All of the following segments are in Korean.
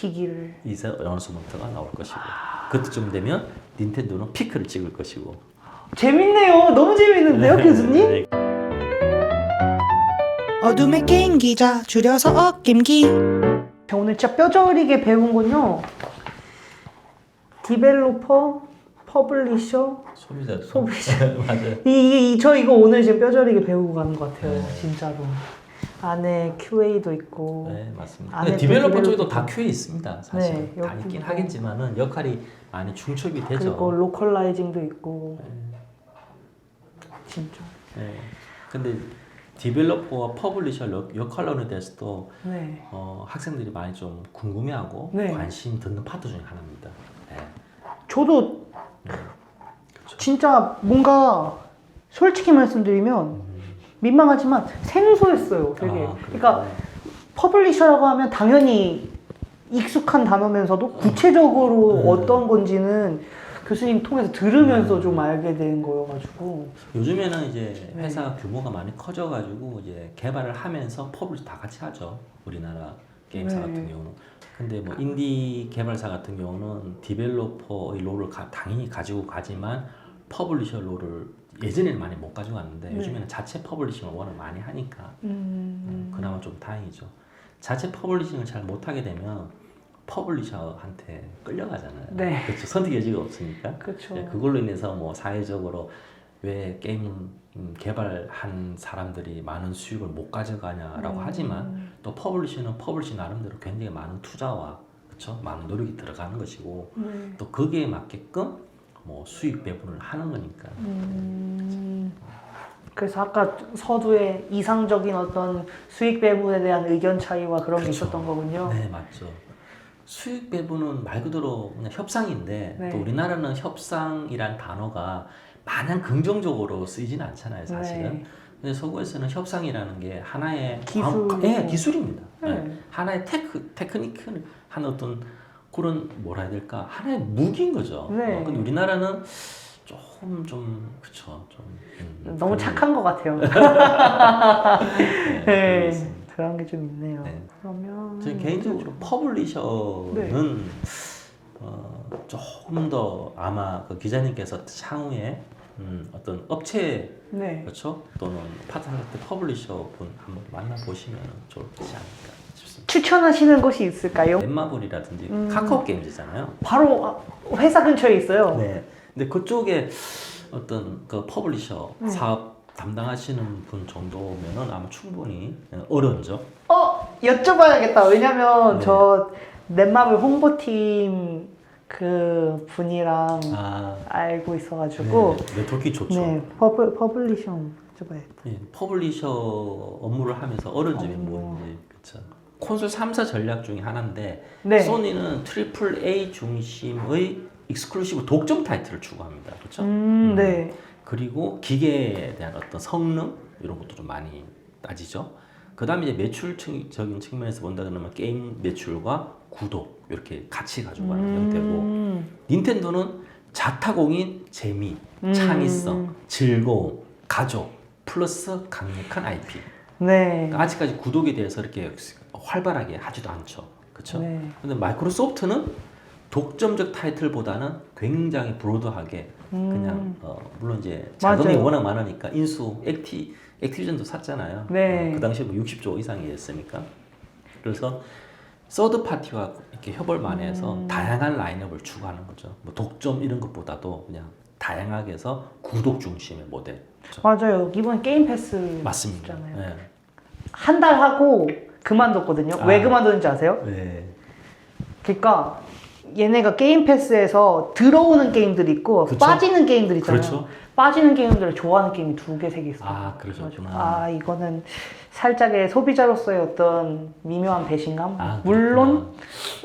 기기를 이제 어나운스먼트가 나올 것이고 그때쯤 되면 닌텐도는 피크를 찍을 것이고. 재밌네요. 너무 재밌는데요, 교수님? 네. 어둠의 게임 기자 줄여서 어김기. 저 오늘 진짜 뼈저리게 배운 건요. 디벨로퍼, 퍼블리셔, 소비자. 맞아요. 저 이거 오늘 지금 뼈저리게 배우고 가는 것 같아요. 진짜로. 안에 QA도 있고. 네, 맞습니다. 안에 근데 또 디벨로퍼 디벨로퍼 쪽에도 다 QA 있습니다. 사실 네, 다 여기 있긴 뭐. 하겠지만은 역할이 많이 중첩이 되죠. 그리고 로컬라이징도 있고. 진짜. 네. 근데 디벨로퍼와 퍼블리셔 역할론에 대해서도 네. 학생들이 많이 좀 궁금해하고 네. 관심 듣는 파트 중에 하나입니다. 네. 저도 그렇죠. 진짜 뭔가 솔직히 말씀드리면 민망하지만 생소했어요. 되게. 그러니까 퍼블리셔라고 하면 당연히 익숙한 단어면서도 구체적으로 어떤 건지는 교수님 통해서 들으면서 좀 알게 된 거여가지고. 요즘에는 이제 네. 회사 규모가 많이 커져가지고 이제 개발을 하면서 퍼블리셔 다 같이 하죠. 우리나라 게임사 네. 같은 경우는. 근데 뭐 인디 개발사 같은 경우는 디벨로퍼의 롤을 당연히 가지고 가지만 퍼블리셔 롤을 예전에는 많이 못 가지고 갔는데 네. 요즘에는 자체 퍼블리싱을 워낙 많이 하니까 그나마 좀 다행이죠. 자체 퍼블리싱을 잘 못하게 되면 퍼블리셔한테 끌려가잖아요. 네. 그렇죠. 선택 여지가 없으니까. 그렇죠. 네, 그걸로 인해서 뭐 사회적으로 왜 게임 개발한 사람들이 많은 수익을 못 가져가냐라고 하지만 또 퍼블리셔는 퍼블리셔 나름대로 굉장히 많은 투자와 그렇죠? 많은 노력이 들어가는 것이고 네. 또 거기에 맞게끔 뭐 수익 배분을 하는 거니까. 그래서 아까 서두에 이상적인 어떤 수익 배분에 대한 의견 차이와 그런 게 그렇죠. 있었던 거군요. 네, 맞죠. 수익 배분은 말 그대로 그냥 협상인데 네. 또 우리나라는 협상이란 단어가 마냥 긍정적으로 쓰이지는 않잖아요, 사실은. 네. 근데 서구에서는 협상이라는 게 하나의 기술. 네, 기술입니다. 네. 네. 하나의 테크니크한 어떤 그런 뭐라 해야 될까? 하나의 무기인 거죠. 네. 근데 우리나라는 조금 좀 그렇죠. 좀 너무 착한 것 같아요. 네, 네, 그렇습니다. 그런 게 좀 있네요. 네. 그러면 저는 개인적으로 퍼블리셔는 네. 조금 더 아마 그 기자님께서 향후에 어떤 업체 네. 그렇죠 또는 파트너 때 퍼블리셔 분 한번 만나 보시면 좋지 않을까 싶습니다. 추천하시는 곳이 있을까요? 넷마블이라든지 카카오 게임즈잖아요. 바로 회사 근처에 있어요. 네. 근데 그쪽에 어떤 그 퍼블리셔 사업 담당하시는 분 정도면은 아마 충분히 어려운죠. 여쭤봐야겠다. 왜냐면 네. 저 넷마블 홍보팀 그 분이랑 알고 있어가지고 네, 도끼 좋죠. 네, 퍼블리셔 여쭤봐야겠다. 예, 퍼블리셔 업무를 하면서 어려운 점이 뭔지 그렇죠. 콘솔 3사 전략 중에 하나인데 네. 소니는 트리플 A 중심의 익스클루시브 독점 타이틀을 추구합니다. 그렇죠? 네. 그리고 기계에 대한 어떤 성능 이런 것도 좀 많이 따지죠. 그다음에 이제 매출적인 측면에서 본다 그러면 게임 매출과 구독 이렇게 같이 가지고 가는 형태고 닌텐도는 자타공인 재미, 창의성, 즐거움, 가족 플러스 강력한 IP. 네. 그러니까 아직까지 구독에 대해서 이렇게 활발하게 하지도 않죠. 그렇죠? 네. 근데 마이크로소프트는 독점적 타이틀보다는 굉장히 브로드하게 그냥 물론 이제 자금이 맞아요. 워낙 많으니까 인수 액티비전도 샀잖아요. 네. 그 당시에 뭐 60조 이상이었으니까. 그래서 서드 파티와 이렇게 협업을 많이 해서 다양한 라인업을 추구하는 거죠. 뭐 독점 이런 것보다도 그냥 다양하게 해서 구독 중심의 모델. 그렇죠? 맞아요. 이번 게임 패스 맞습니다. 잖아요. 네. 한 달 하고 그만뒀거든요. 왜 그만뒀는지 아세요? 네. 그러니까 얘네가 게임 패스에서 들어오는 게임들이 있고 그쵸? 빠지는 게임들 있잖아요. 그렇죠. 빠지는 게임들을 좋아하는 게임이 2개, 3개 있어요. 아, 그러셨구나. 아, 이거는 살짝의 소비자로서의 어떤 미묘한 배신감? 아, 물론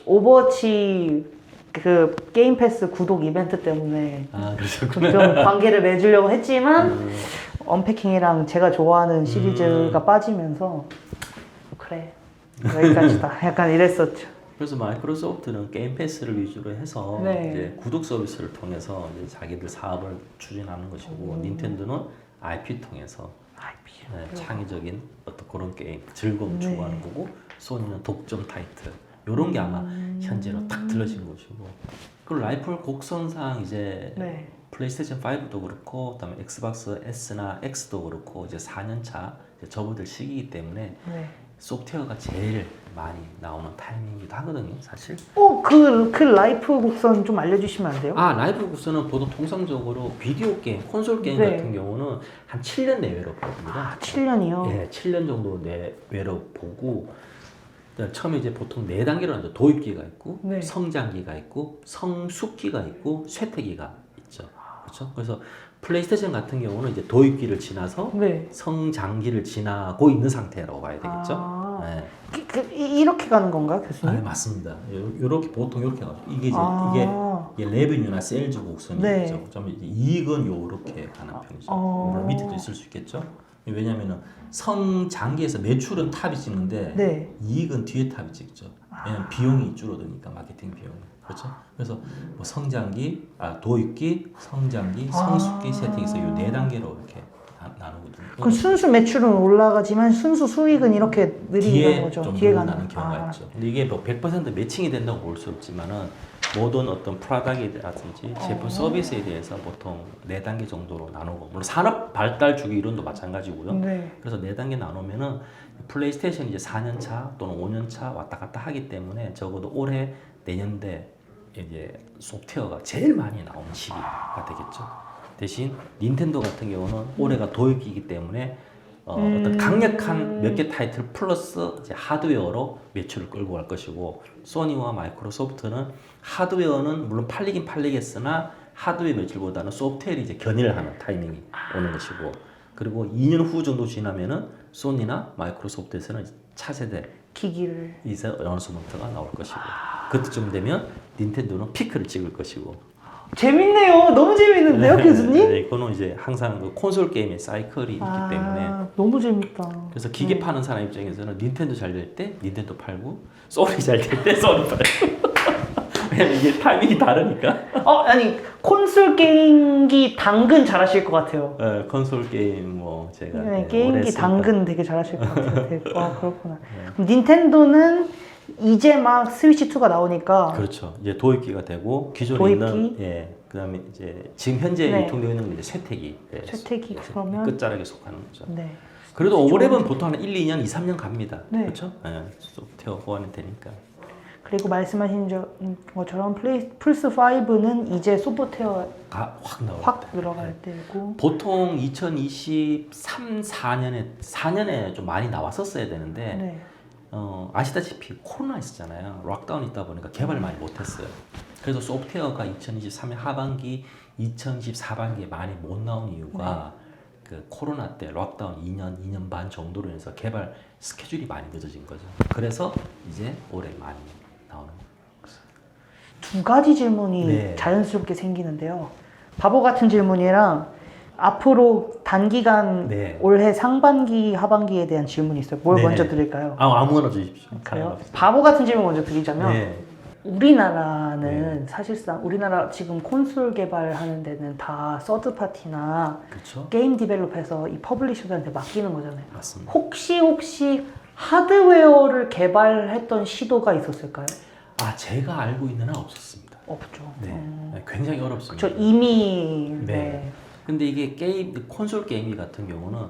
오버워치 그 게임 패스 구독 이벤트 때문에 아, 좀 그러셨구나. 관계를 맺으려고 했지만 언패킹이랑 제가 좋아하는 시리즈가 빠지면서 그래 여기까지다 약간 이랬었죠. 그래서 마이크로소프트는 게임 패스를 위주로 해서 네. 이제 구독 서비스를 통해서 이제 자기들 사업을 추진하는 것이고 닌텐도는 IP 통해서 네, 창의적인 어떤 그런 게임 즐거움 추구하는 거고 소니는 독점 타이틀 이런 게 아마 현재로 딱 들러진 것이고. 그리고 라이플 곡선상 이제 네. 플레이스테이션 5도 그렇고, 그다음에 엑스박스 S나 X도 그렇고 이제 4년 차 접어들 시기이기 때문에 네. 소프트웨어가 제일 많이 나오는 타이밍이기도 하거든요, 사실. 그 라이프 곡선 좀 알려주시면 안 돼요? 라이브 구스는 보통 통상적으로 비디오 게임, 콘솔 게임 네. 같은 경우는 한 7년 내외로 봅니다. 7년이요? 예, 7년 정도 내외로 보고, 처음에 이제 보통 4단계로 하죠. 도입기가 있고, 네. 성장기가 있고, 성숙기가 있고, 쇠퇴기가 있죠. 그렇죠? 그래서 플레이스테이션 같은 경우는 이제 도입기를 지나서 네. 성장기를 지나고 있는 상태라고 봐야 되겠죠. 네. 이렇게 가는 건가요, 교수님? 맞습니다. 요렇게 보통 이렇게 가죠. 이게 이게 레베뉴나 세일즈 곡선이죠. 네. 그러면 이제 이익은 요렇게 가는 편이죠. 물론 밑에도 있을 수 있겠죠. 왜냐하면은 성장기에서 매출은 탑이 찍는데 네. 이익은 뒤에 탑이 찍죠. 왜냐면 비용이 줄어드니까 마케팅 비용이. 그렇죠? 그래서 뭐 성장기, 도입기, 성장기, 성숙기, 세팅에서 요 4단계로 이렇게 나누거든요. 그럼 순수 매출은 올라가지만 순수 수익은 이렇게 느리는 뒤에 거죠? 좀 뒤에 나는 경우가 있죠. 근데 이게 뭐 100% 매칭이 된다고 볼 수 없지만은 모든 어떤 프로덕트라든지 제품 서비스에 대해서 보통 4단계 정도로 나누고, 물론 산업 발달 주기 이론도 마찬가지고요. 네. 그래서 4단계 나누면은 플레이스테이션 이제 4년 차 또는 5년 차 왔다 갔다 하기 때문에 적어도 올해 내년대 이제 소프트웨어가 제일 많이 나오는 시기가 되겠죠. 대신 닌텐도 같은 경우는 올해가 도입기이기 때문에 어떤 강력한 몇 개 타이틀 플러스 이제 하드웨어로 매출을 끌고 갈 것이고, 소니와 마이크로소프트는 하드웨어는 물론 팔리긴 팔리겠으나 하드웨어 매출보다는 소프트웨어를 이제 견인을 하는 타이밍이 오는 것이고, 그리고 2년 후 정도 지나면은 소니나 마이크로소프트에서는 차세대 기기를 이제 어나운스먼트가 나올 것이고, 그때쯤 되면 닌텐도는 피크를 찍을 것이고. 재밌네요. 너무 재밌는데요, 교수님? 네, 이거는 이제 항상 그 콘솔 게임의 사이클이 있기 때문에. 너무 재밌다. 그래서 기계 파는 사람 입장에서는 닌텐도 잘 될 때 닌텐도 팔고, 소니 잘 될 때 소니 팔고. 왜냐면 이게 타이밍이 다르니까. 아니 콘솔 게임기 당근 잘하실 것 같아요. 콘솔 게임 뭐 제가 네, 오래 게임기 했으니까. 당근 되게 잘하실 것 같아요. 그렇구나. 그럼 닌텐도는 이제 막 스위치 2가 나오니까 그렇죠. 이제 도입기가 되고 기존에 도입기? 있는 그다음에 이제 지금 현재 네. 유통되어 있는 게 이제 쇠퇴기. 쇠퇴기 그러면 끝자락에 속하는 거죠. 네. 그래도 오버랩은 보통 한 1, 2년, 2, 3년 갑니다. 네. 그렇죠? 소프트웨어 호환이 되니까. 그리고 말씀하신 것처럼 플스 5는 이제 소프트웨어가 확 나올 확 때. 들어갈 때고 보통 2023, 4년에 좀 많이 나왔었어야 되는데 네. 아시다시피 코로나 있었잖아요. 락다운 있다 보니까 개발 많이 못했어요. 그래서 소프트웨어가 2023년 하반기, 2024반기에 많이 못 나온 이유가 그 코로나 때 락다운 2년 반 정도로 해서 개발 스케줄이 많이 늦어진 거죠. 그래서 이제 올해 많이 나오는 거예요. 두 가지 질문이 네. 자연스럽게 생기는데요. 바보 같은 질문이랑 앞으로 단기간 네. 올해 상반기, 하반기에 대한 질문이 있어요. 뭘 네네. 먼저 드릴까요? 아무거나 주십시오. 그래요? 바보 같은 질문 먼저 드리자면 네. 우리나라는 사실상 우리나라 지금 콘솔 개발하는 데는 다 서드 파티나 그렇죠. 게임 디벨롭해서 이 퍼블리셔들한테 맡기는 거잖아요. 맞습니다. 혹시 하드웨어를 개발했던 시도가 있었을까요? 제가 알고 있는 한 없었습니다. 없죠. 네. 굉장히 어렵습니다. 저 이미 네. 근데 이게 콘솔 게임기 같은 경우는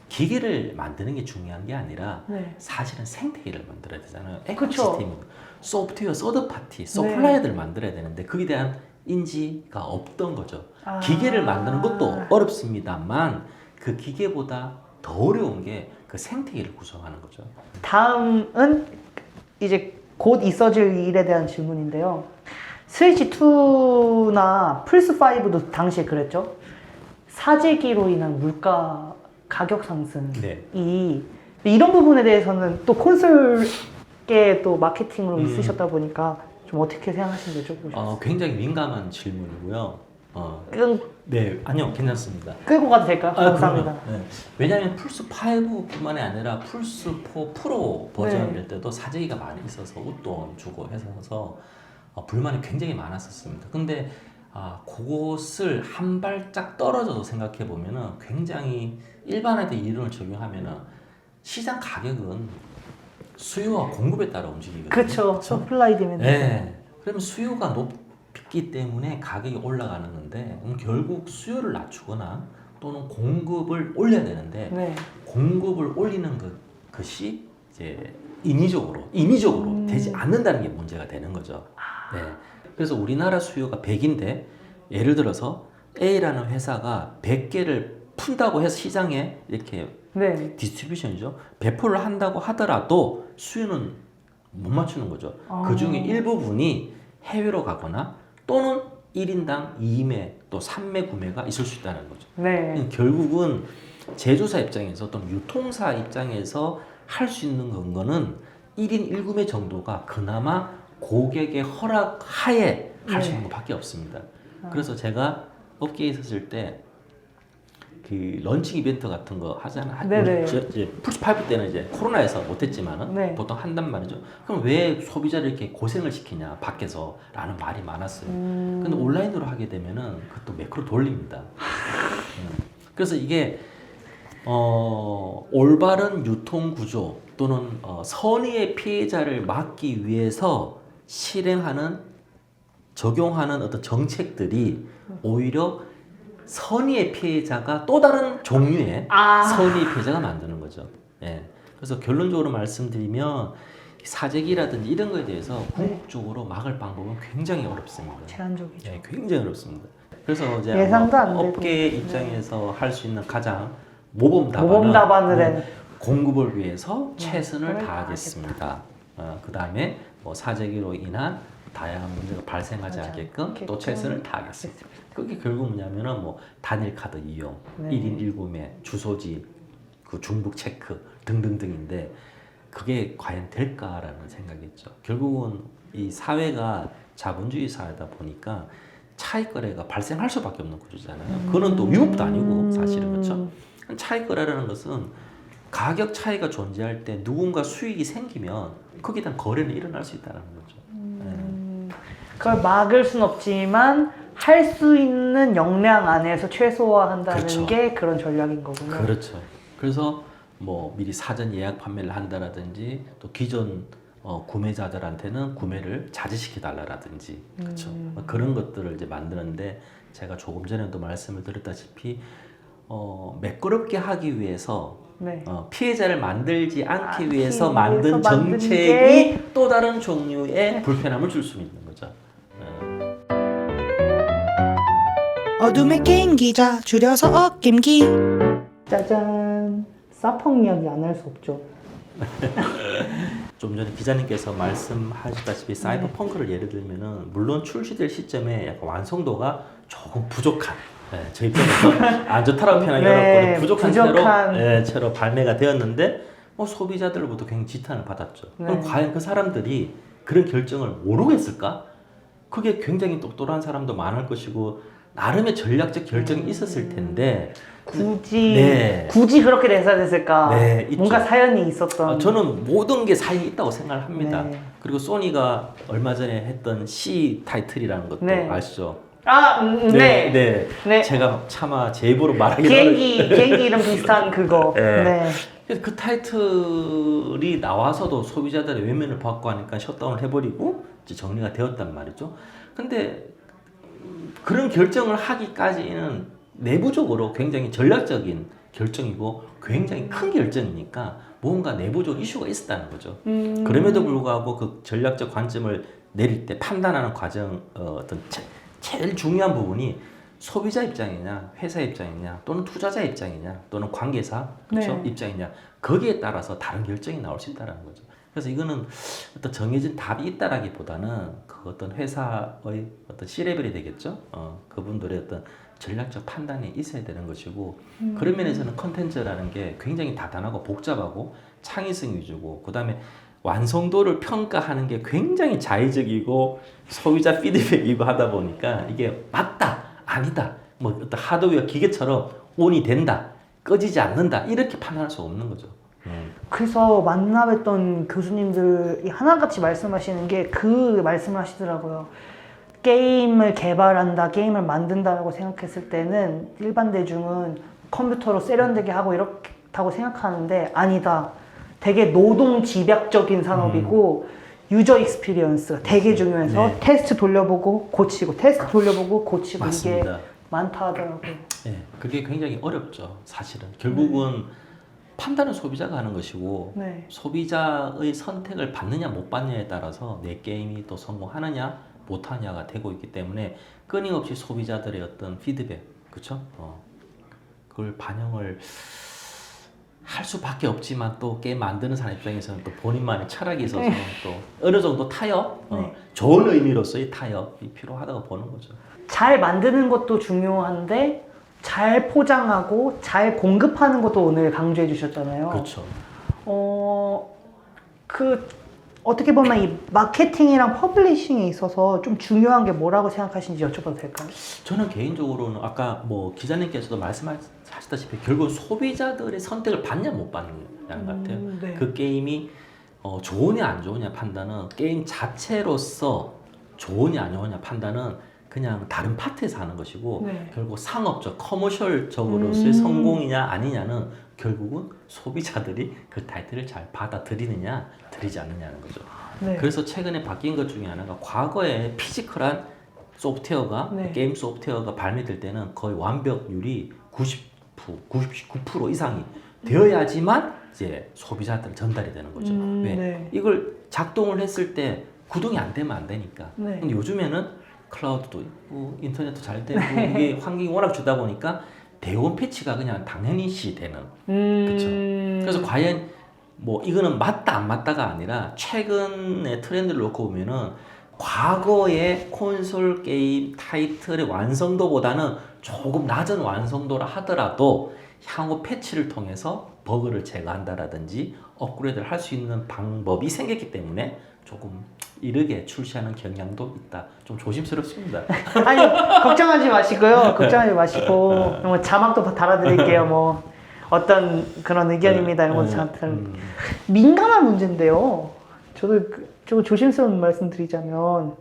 기계를 만드는 게 중요한 게 아니라 네. 사실은 생태계를 만들어야 되잖아요. 그쵸. 에코시스템, 소프트웨어, 서드파티, 서플라이어들 만들어야 되는데 거기에 대한 인지가 없던 거죠. 기계를 만드는 것도 어렵습니다만 그 기계보다 더 어려운 게 그 생태계를 구성하는 거죠. 다음은 이제 곧 있어질 일에 대한 질문인데요. 스위치 2나 플스 5도 당시에 그랬죠. 사재기로 인한 물가 가격 상승이 네. 이런 부분에 대해서는 또 콘솔계 또 마케팅으로 있으셨다 보니까 좀 어떻게 생각하시는지 여쭤보셨어요. 굉장히 민감한 질문이고요. 네, 아니요, 괜찮습니다. 끌고 가도 될까요? 감사합니다. 그럼요. 네. 왜냐하면 플스 5뿐만이 아니라 플스 4 프로 버전일 때도 사재기가 많이 있어서 웃돈 주고 해서 불만이 굉장히 많았었습니다. 근데 그것을 한 발짝 떨어져서 생각해 보면은 굉장히 일반화된 이론을 적용하면은 시장 가격은 수요와 공급에 따라 움직이거든요. 그렇죠. 서플라이 디맨드. 네. 그러면 수요가 높기 때문에 가격이 올라가는 건데 그럼 결국 수요를 낮추거나 또는 공급을 올려야 되는데 네. 공급을 올리는 것이 이제 임의적으로 되지 않는다는 게 문제가 되는 거죠. 네. 그래서 우리나라 수요가 100인데 예를 들어서 A라는 회사가 100개를 푼다고 해서 시장에 이렇게 네. 디스트리뷰션이죠. 배포를 한다고 하더라도 수요는 못 맞추는 거죠. 아. 그 중에 일부분이 해외로 가거나 또는 1인당 2매 또 3매 구매가 있을 수 있다는 거죠. 네. 결국은 제조사 입장에서 또는 유통사 입장에서 할 수 있는 거는 1인 1구매 정도가 그나마 고객의 허락 하에 할 수 있는 것밖에 없습니다. 그래서 제가 업계에 있었을 때 그 런칭 이벤트 같은 거 하잖아요. 네네. 이제 플스5 때는 이제 코로나에서 못했지만은 네. 보통 한단 말이죠. 그럼 왜 소비자를 이렇게 고생을 시키냐 밖에서 라는 말이 많았어요. 근데 온라인으로 하게 되면은 그것도 매크로 돌립니다. 그래서 이게 올바른 유통 구조 또는 선의의 피해자를 막기 위해서 적용하는 어떤 정책들이 오히려 선의의 피해자가 또 다른 종류의 선의의 피해자가 만드는 거죠. 예. 그래서 결론적으로 말씀드리면 사재기라든지 이런 거에 대해서 궁극적으로 막을 방법은 굉장히 어렵습니다. 제한적이죠. 예, 굉장히 어렵습니다. 그래서 이제 예상도 안 되고. 업계 입장에서 할 수 있는 가장 모범 모범 답안을 답안은 낸. 공급을 위해서 최선을 최선을 다하겠습니다. 그 다음에 사재기로 인한 다양한 문제가 발생하지 맞아. 않게끔 또 그렇게 최선을 다하겠습니다. 그게 결국 뭐냐면은 단일 카드 이용, 네. 1인 1구매, 주소지, 그 중복 체크 등등등인데 그게 과연 될까라는 생각이죠. 결국은 이 사회가 자본주의 사회다 보니까 차익 거래가 발생할 수밖에 없는 구조잖아요. 그거는 또 위법도 아니고 사실은 그렇죠. 차익 거래라는 것은 가격 차이가 존재할 때 누군가 수익이 생기면 거기에 대한 거래는 일어날 수 있다는 거죠. 그걸 막을 순 없지만 할 수 있는 역량 안에서 최소화한다는 그렇죠. 게 그런 전략인 거군요. 그렇죠. 그래서 미리 사전 예약 판매를 한다라든지 또 기존 구매자들한테는 구매를 자제시켜 달라라든지 그렇죠. 그런 것들을 이제 만드는데 제가 조금 전에도 말씀을 드렸다시피 매끄럽게 하기 위해서 네. 피해자를 만들지 않기 위해서 위해서 만든 만든 정책이 또 다른 종류의 불편함을 줄 수 있는 거죠. 어둠의 게임 기자 줄여서 어김기 짜잔. 사펑 이야기 안 할 수 없죠. 좀 전에 기자님께서 말씀하셨다시피 사이버펑크를 예를 들면은 물론 출시될 시점에 약간 완성도가 조금 부족한 저 입장에서 안 좋다라고 표현하기 네, 어렵고 부족한 채로 발매가 되었는데 소비자들로부터 굉장히 지탄을 받았죠. 그럼 네. 과연 그 사람들이 그런 결정을 모르고 했을까? 그게 굉장히 똑똑한 사람도 많을 것이고 나름의 전략적 결정이 있었을 텐데 굳이 그렇게 대사됐을까? 네, 있죠. 뭔가 사연이 있었던. 저는 모든 게 사연이 있다고 생각을 합니다. 네. 그리고 소니가 얼마 전에 했던 C 타이틀이라는 것도 네. 아시죠? 네. 네. 네. 제가 차마 제 입으로 말하기 비행기 이름 비슷한 그거. 네. 네. 그래서 그 타이틀이 나와서도 소비자들의 외면을 받고 하니까 셧다운을 해버리고 이제 정리가 되었단 말이죠. 근데 그런 결정을 하기까지는 내부적으로 굉장히 전략적인 결정이고 굉장히 큰 결정이니까 뭔가 내부적 이슈가 있었다는 거죠. 그럼에도 불구하고 그 전략적 관점을 내릴 때 판단하는 과정 어떤 제일 중요한 부분이 소비자 입장이냐, 회사 입장이냐, 또는 투자자 입장이냐, 또는 관계사 그렇죠? 네. 입장이냐 거기에 따라서 다른 결정이 나올 수 있다는 거죠. 그래서 이거는 어떤 정해진 답이 있다라기보다는 그 어떤 회사의 어떤 C레벨이 되겠죠. 그분들의 어떤 전략적 판단이 있어야 되는 것이고 그런 면에서는 컨텐츠라는 게 굉장히 다단하고 복잡하고 창의성 위주고 그 다음에 완성도를 평가하는 게 굉장히 자의적이고 소비자 피드백이고 하다 보니까 이게 맞다 아니다 어떤 하드웨어 기계처럼 온이 된다 꺼지지 않는다 이렇게 판단할 수 없는 거죠. 그래서 만나뵀던 교수님들이 하나같이 말씀하시는 게 그 말씀을 하시더라고요. 게임을 개발한다, 게임을 만든다라고 생각했을 때는 일반 대중은 컴퓨터로 세련되게 하고 이렇다고 생각하는데 아니다. 되게 노동 집약적인 산업이고 유저 익스피리언스가 되게 중요해서 네. 테스트 돌려보고 고치고 테스트 돌려보고 고치고 맞습니다. 이게 많다 하더라고요. 네, 그게 굉장히 어렵죠. 사실은 결국은 판단은 소비자가 하는 것이고 네. 소비자의 선택을 받느냐 못 받느냐에 따라서 내 게임이 또 성공하느냐 못하냐가 되고 있기 때문에 끊임없이 소비자들의 어떤 피드백, 그렇죠? 그걸 반영을 할 수밖에 없지만 또 게임 만드는 사람 입장에서는 또 본인만의 철학이 있어서 또 어느 정도 타협, 네. 좋은 의미로서의 타협이 필요하다고 보는 거죠. 잘 만드는 것도 중요한데 잘 포장하고 잘 공급하는 것도 오늘 강조해 주셨잖아요. 그렇죠. 어떻게 보면 이 마케팅이랑 퍼블리싱에 있어서 좀 중요한 게 뭐라고 생각하시는지 여쭤봐도 될까요? 저는 개인적으로는 아까 뭐 기자님께서도 말씀하셨다시피 결국 소비자들의 선택을 받냐 못 받느냐는 것 같아요. 네. 그 게임이 좋으냐 안 좋으냐 판단은 게임 자체로서 좋으냐 안 좋으냐 판단은 그냥 다른 파트에서 하는 것이고 네. 결국 상업적, 커머셜적으로서의 성공이냐 아니냐는 결국은 소비자들이 그 타이틀을 잘 받아들이느냐 들이지 않느냐는 거죠. 네. 그래서 최근에 바뀐 것 중에 하나가 과거에 피지컬한 소프트웨어가 네. 게임 소프트웨어가 발매될 때는 거의 완벽률이 99% 이상이 되어야지만 이제 소비자한테 전달이 되는 거죠. 왜? 네. 이걸 작동을 했을 때 구동이 안 되면 안 되니까. 네. 근데 요즘에는 클라우드도 있고 인터넷도 잘 되고 이게 환경이 워낙 주다 보니까 대원 패치가 그냥 당연시 되는. 그렇죠. 그래서 과연 뭐 이거는 맞다 안 맞다가 아니라 최근의 트렌드를 놓고 보면은 과거의 콘솔 게임 타이틀의 완성도보다는 조금 낮은 완성도라 하더라도 향후 패치를 통해서 버그를 제거한다라든지 업그레이드를 할 수 있는 방법이 생겼기 때문에 조금 이르게 출시하는 경향도 있다. 좀 조심스럽습니다. 아니 걱정하지 마시고요. 걱정하지 마시고 뭐 자막도 달아드릴게요. 뭐 어떤 그런 의견입니다. 이런 것도 잘 민감한 문제인데요. 저도 좀 조심스러운 말씀 드리자면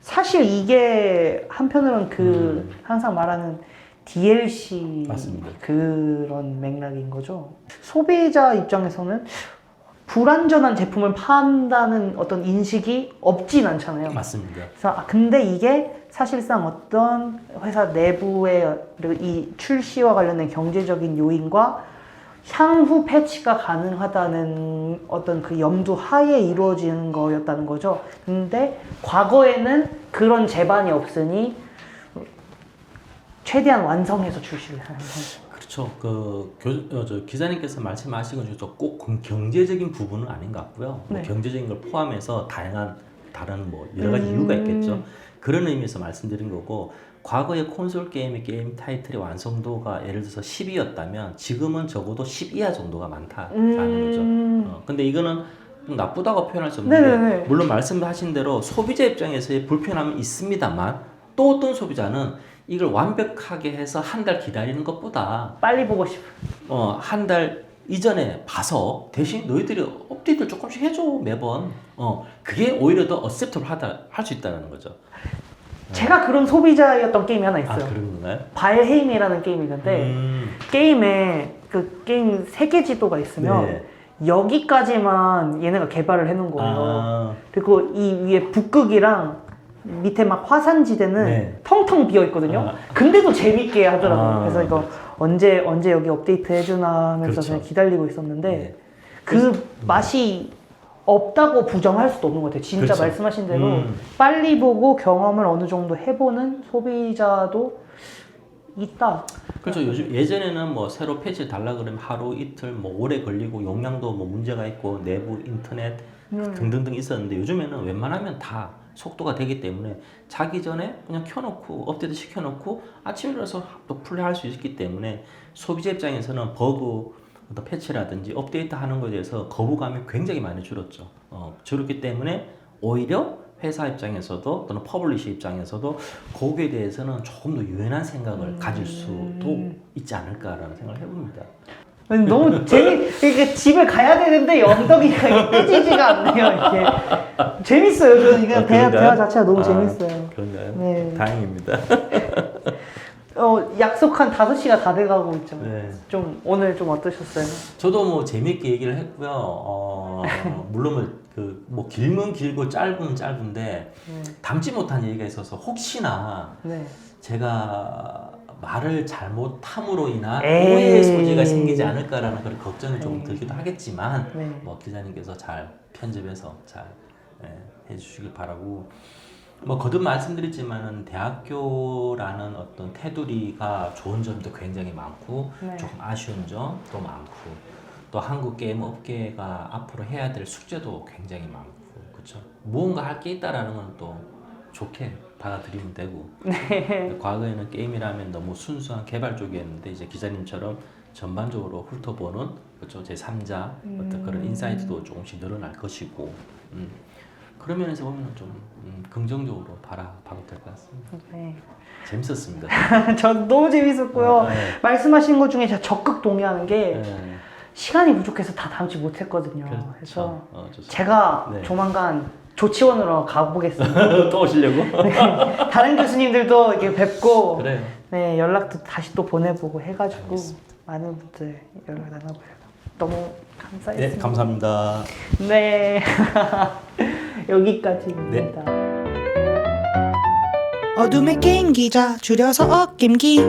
사실 이게 한편으로는 항상 말하는 DLC 맞습니다. 그런 맥락인 거죠. 소비자 입장에서는 불완전한 제품을 판다는 어떤 인식이 없진 않잖아요. 맞습니다. 그래서 근데 이게 사실상 어떤 회사 내부의 이 출시와 관련된 경제적인 요인과 향후 패치가 가능하다는 어떤 그 염두 하에 이루어지는 거였다는 거죠. 근데 과거에는 그런 제반이 없으니 최대한 완성해서 출시를 하는 거죠. 그렇죠. 저 기자님께서 말씀하신 것 중에서 꼭 경제적인 부분은 아닌 것 같고요. 네. 뭐 경제적인 걸 포함해서 다양한 다른 뭐 여러 가지 이유가 있겠죠. 그런 의미에서 말씀드린 거고 과거의 콘솔 게임의 게임 타이틀의 완성도가 예를 들어서 10이었다면 지금은 적어도 10 이하 정도가 많다라는 거죠. 근데 이거는 좀 나쁘다고 표현할 수 없는 네네네. 게 물론 말씀하신 대로 소비자 입장에서의 불편함은 있습니다만 또 어떤 소비자는 이걸 완벽하게 해서 한 달 기다리는 것보다 빨리 보고 싶어. 한 달 이전에 봐서 대신 너희들이 업데이트를 조금씩 해줘 매번. 그게 오히려 더 어셉터블 할 수 있다는 거죠. 제가 그런 소비자였던 게임이 하나 있어요. 그런 건가요? 발헤임이라는 게임이 있는데 게임에 그 게임 세계 지도가 있으면 네. 여기까지만 얘네가 개발을 해놓은 거예요. 그리고 이 위에 북극이랑 밑에 막 화산지대는 네. 텅텅 비어 있거든요. 근데도 재밌게 하더라고요. 그래서 이거 언제 여기 업데이트 해주나 하면서 그렇죠. 그냥 기다리고 있었는데 네. 그 맛이 없다고 부정할 수도 없는 것 같아요. 진짜 그렇죠. 말씀하신 대로 빨리 보고 경험을 어느 정도 해보는 소비자도 있다. 그렇죠. 요즘 예전에는 뭐 새로 패치 달라 그러면 하루 이틀 뭐 오래 걸리고 용량도 뭐 문제가 있고 내부 인터넷 등등등 있었는데 요즘에는 웬만하면 다 속도가 되기 때문에 자기 전에 그냥 켜놓고 업데이트 시켜놓고 아침에 일어나서 또 플레이할 수 있기 때문에 소비자 입장에서는 버그 어떤 패치라든지 업데이트 하는 것에 대해서 거부감이 굉장히 많이 줄었죠. 줄었기 때문에 오히려 회사 입장에서도 또는 퍼블리셔 입장에서도 거기에 대해서는 조금 더 유연한 생각을 가질 수도 있지 않을까라는 생각을 해봅니다. 너무 이렇게 집에 가야 되는데 엉덩이가 떼지지가 않네요. 이렇게 재밌어요. 저는 이거 대화 자체가 너무 재밌어요. 그런가요? 네. 다행입니다. 약속한 5시가 다 돼가고 있죠. 네. 좀 오늘 좀 어떠셨어요? 저도 뭐 재밌게 얘기를 했고요. 물론 뭐 길면 길고 짧으면 짧은데 담지 못한 얘기가 있어서 혹시나 네. 제가 말을 잘못함으로 인한 에이. 오해의 소지가 생기지 않을까라는 그런 걱정이 좀 에이. 들기도 하겠지만 네. 뭐 기자님께서 잘 편집해서 잘 해주시길 바라고 뭐 거듭 말씀드리지만은 대학교라는 어떤 테두리가 좋은 점도 굉장히 많고 네. 조금 아쉬운 점도 많고 또 한국 게임 업계가 앞으로 해야 될 숙제도 굉장히 많고 그렇죠 무언가 할 게 있다라는 건 또 좋게 받아들이면 되고 과거에는 게임이라면 너무 순수한 개발 쪽이었는데 이제 기자님처럼 전반적으로 훑어보는 그렇죠 제 3자 어떤 그런 인사이트도 조금씩 늘어날 것이고 그런 면에서 보면 좀 긍정적으로 바라봐도 될 것 같습니다. 네. 재밌었습니다. 전 너무 재밌었고요. 네. 말씀하신 것 중에 제가 적극 동의하는 게 네. 시간이 부족해서 다 담지 못했거든요. 그렇죠. 그래서 좋습니다. 제가 네. 조만간 조치원으로 가보겠습니다. 또 오시려고? 다른 교수님들도 이렇게 뵙고 그래요. 네, 연락도 다시 또 보내보고 해가지고 알겠습니다. 많은 분들 연락 나눠봐요. 너무 감사했습니다. 네, 감사합니다. 네. 여기까지입니다. 어둠의 게임 기자 줄여서 어겜기